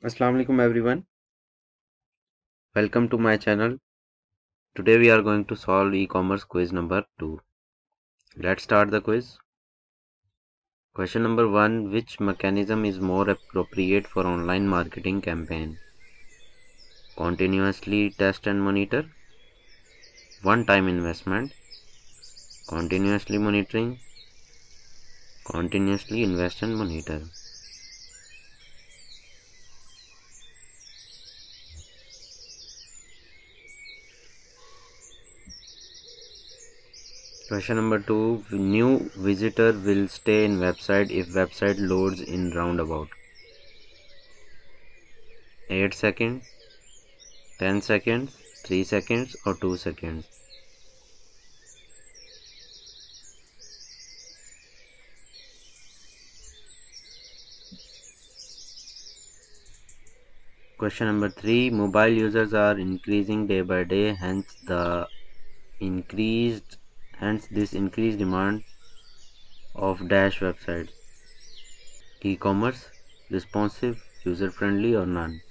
Assalamu alaikum everyone. Welcome to my channel. Today we are going to solve e-commerce quiz number 2. Let's start the quiz. Question number 1. Which mechanism is more appropriate for online marketing campaign? Continuously test and monitor, one-time investment, continuously monitoring, continuously invest and monitor. Question number 2. New visitor will stay in website if website loads in roundabout 8 seconds, 10 seconds, 3 seconds or 2 seconds. Question number 3. Mobile users are increasing day by day, hence this increased demand of dash websites. E-commerce, responsive, user friendly or none.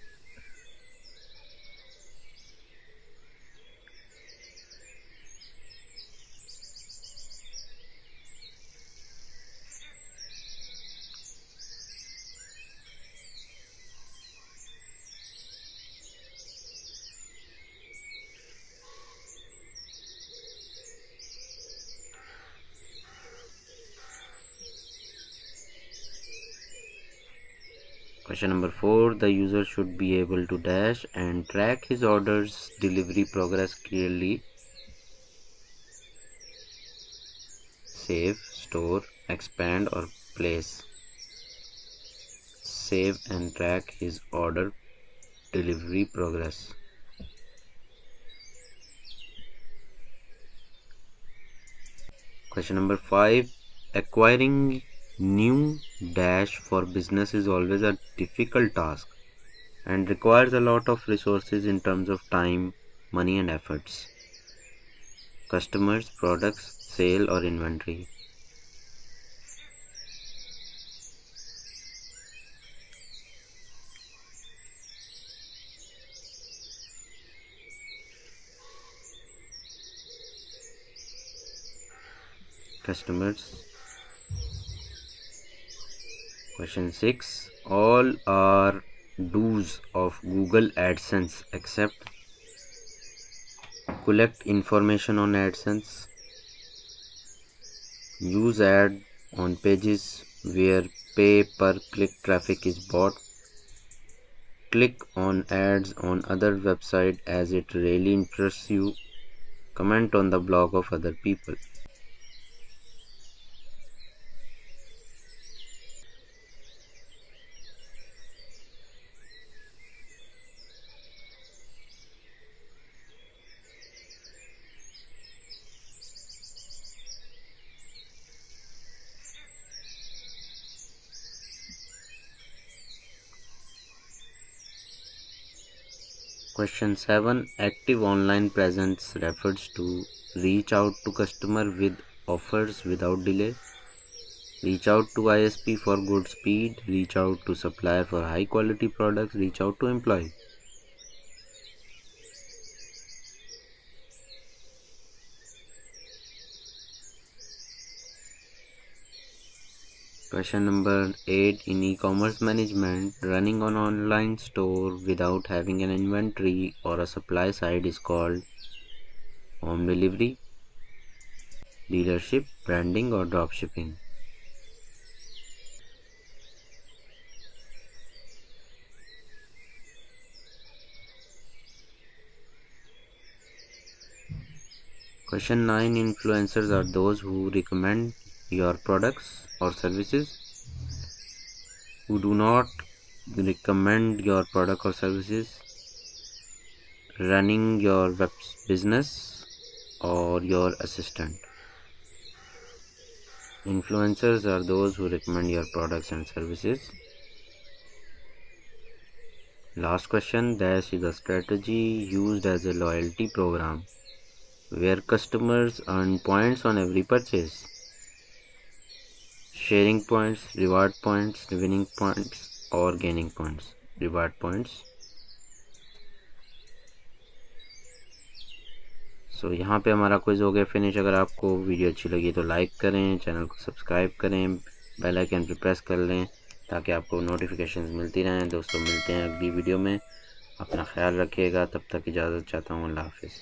Question number 4. The user should be able to dash and track his order's delivery progress clearly. Save, store, expand or place. Save and track his order delivery progress. Question number 5. Acquiring new dash for business is always a difficult task and requires a lot of resources in terms of time, money and efforts. Customers, products, sale or inventory. Customers. Question 6. All are do's of Google AdSense except collect information on AdSense, use ad on pages where pay per click traffic is bought, click on ads on other websites as it really interests you, comment on the blog of other people. Question 7. Active online presence refers to reach out to customer with offers without delay, reach out to ISP for good speed, reach out to supplier for high quality products, reach out to employee. Question number 8. In e-commerce management, running an online store without having an inventory or a supply side is called home delivery, dealership, branding or dropshipping. Question 9. Influencers are those who recommend your products or services. Who do not recommend your product or services, running your web business or your assistant. Influencers are those who recommend your products and services. Last question. Dash is a strategy used as a loyalty program where customers earn points on every purchase. Sharing points, reward points, winning points or gaining points. Reward points. So यहाँ पे हमारा quiz हो गया finish. अगर आपको video अच्छी लगी तो लाइक करें, चैनल को सब्सक्राइब करें, बेल आइकन पर प्रेस कर लें ताकि आपको नोटिफिकेशंस मिलती रहें। दोस्तों मिलते हैं अगली वीडियो में, अपना ख्याल रखिएगा। तब तक इजाज़त चाहता हूँ। अल्लाह हाफिज़।